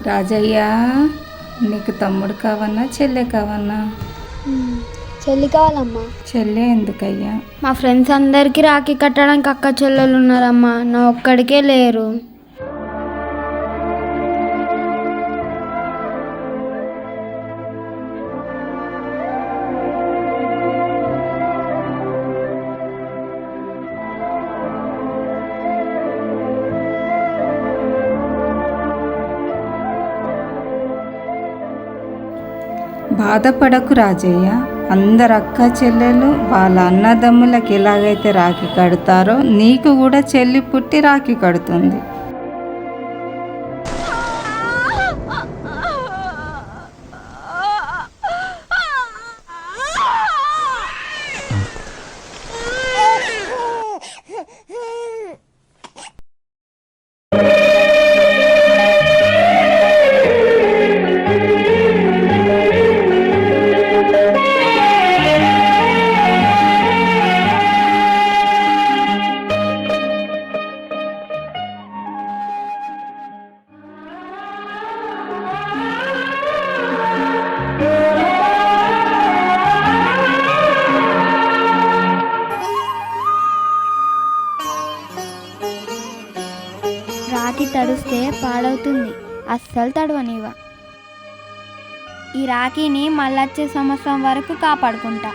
రాజయ్య, నీకు తమ్ముడు కావన్నా చెల్లె కావన్నా? చెల్లి కావాలమ్మా. చెల్లె ఎందుకయ్యా? మా ఫ్రెండ్స్ అందరికీ రాఖీ కట్టడానికి అక్క చెల్లెలు ఉన్నారమ్మా, నా ఒక్కడికే లేరు. బాధపడకు రాజయ్య, అందరు అక్క చెల్లెలు వాళ్ళ అన్నదమ్ములకు ఎలాగైతే రాఖీ కడతారో నీకు కూడా చెల్లి పుట్టి రాఖీ కడుతుంది. రాఖీ తడిస్తే పాడవుతుంది, అస్సలు తడవనివా. ఈ రాఖీని మళ్ళొచ్చే సంవత్సరం వరకు కాపాడుకుంటా.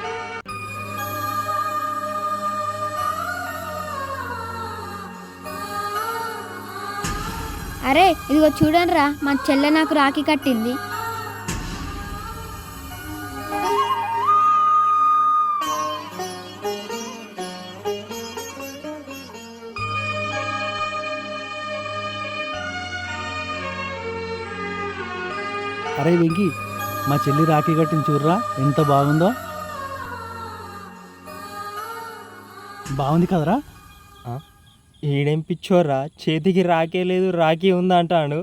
అరే ఇదిగో చూడండి రా, మా చెల్లె నాకు రాఖీ కట్టింది. అరే వెంకీ, మా చెల్లి రాఖీ కట్టిన చూర్రా ఎంత బాగుందో. బాగుంది కదరా? ఈడేం పిచ్చోర్రా, చేతికి రాకే లేదు రాఖీ ఉందా అంటాను.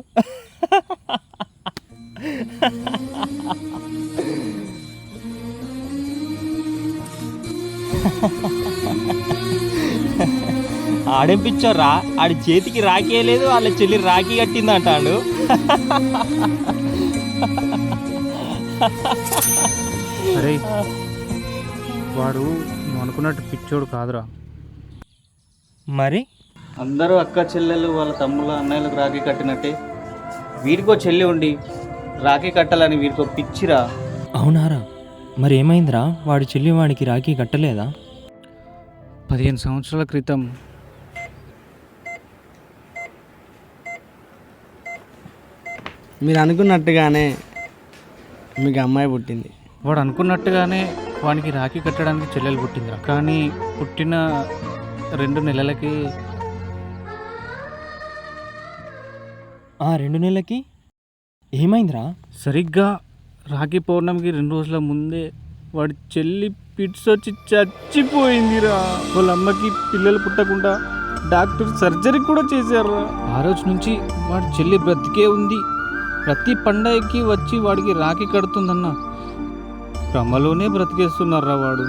ఆడేం పిచ్చోర్రా, ఆడి చేతికి రాకే లేదు వాళ్ళ చెల్లి రాఖీ కట్టింది అంటాడు. అరే వాడు నువ్వు అనుకున్నట్టు పిచ్చోడు కాదురా. మరి అందరూ అక్క చెల్లెలు వాళ్ళ తమ్ముళ్ళ అన్నయ్యలకు రాఖీ కట్టినట్టే వీరికో చెల్లి ఉండి రాఖీ కట్టాలని వీరికో పిచ్చిరా. అవునారా? మరి ఏమైందిరా, వాడి చెల్లి వాడికి రాఖీ కట్టలేదా? 15 సంవత్సరాల క్రితం మీరు అనుకున్నట్టుగానే మీకు అమ్మాయి పుట్టింది. వాడు అనుకున్నట్టుగానే వానికి రాఖీ కట్టడానికి చెల్లెలు పుట్టిందిరా. కానీ పుట్టిన 2 నెలలకి 2 నెలలకి ఏమైందిరా? సరిగ్గా రాఖీ పౌర్ణమికి 2 రోజుల ముందే వాడి చెల్లి పిట్స్ వచ్చి చచ్చిపోయిందిరా. వాళ్ళ అమ్మకి పిల్లలు పుట్టకుండా డాక్టర్ సర్జరీ కూడా చేశారు. ఆ రోజు నుంచి వాడి చెల్లి బ్రతికే ఉంది. ప్రతి పండగకి వచ్చి వాడికి రాఖీ కడుతుందన్న భ్రమలోనే బ్రతికేస్తున్నారా వాడు.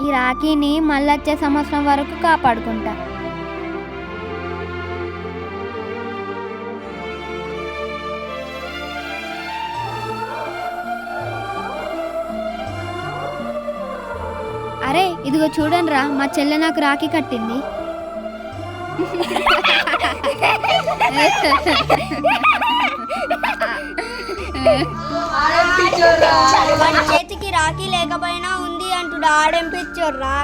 ఈ రాఖీని మళ్ళొచ్చే సంవత్సరం వరకు కాపాడుకుంటా. అరే ఇదిగో చూడండి రా, మా చెల్లె నాకు రాఖీ కట్టింది. వాడి చేతికి రాఖీ లేకపోయినా ఉంది అంటుడు, ఆడెంపించోర్రా.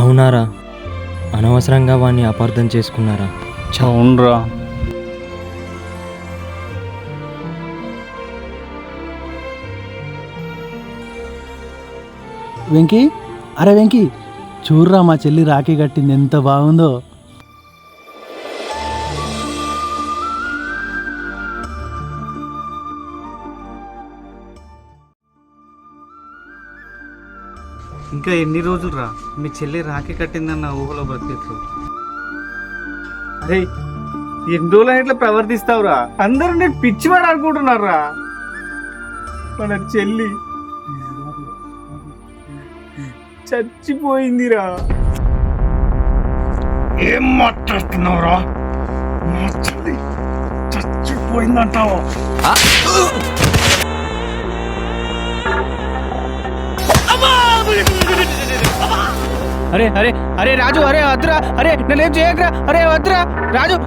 అవునారా? అనవసరంగా వాడిని అపార్థం చేసుకున్నారా? అవునరా. వెంకీ, అరే వెంకీ, చూర్రా మా చెల్లి రాఖీ కట్టింది ఎంత బాగుందో. ఇంకా ఎన్ని రోజులు రా మీ చెల్లి రాఖీ కట్టిందన్న ఊహలో బ్రతికేట్లు. అరే ఎన్ని రోజులు ఇట్లా ప్రవర్తిస్తావురా? అందరూ నేను పిచ్చివాడు అనుకుంటున్నారా? మన చెల్లి చచ్చిపోయిందిరా. ఏం మాట్లాడుతున్నావురా? మా చెల్లి చచ్చిపోయిందంటావు? అరే అరే అరే రాజు, అరే వద్దురా, అరే నేనేం చేయకరా, అరే వద్దురా రాజు.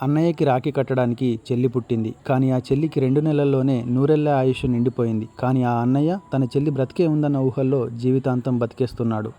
అన్నయ్యకి రాఖీ కట్టడానికి చెల్లి పుట్టింది. కానీ ఆ చెల్లికి 2 నెలల్లోనే 100 ఏళ్ల ఆయుష్ నిండిపోయింది. కానీ ఆ అన్నయ్య తన చెల్లి బ్రతికే ఉందన్న ఊహల్లో జీవితాంతం బతికేస్తున్నాడు.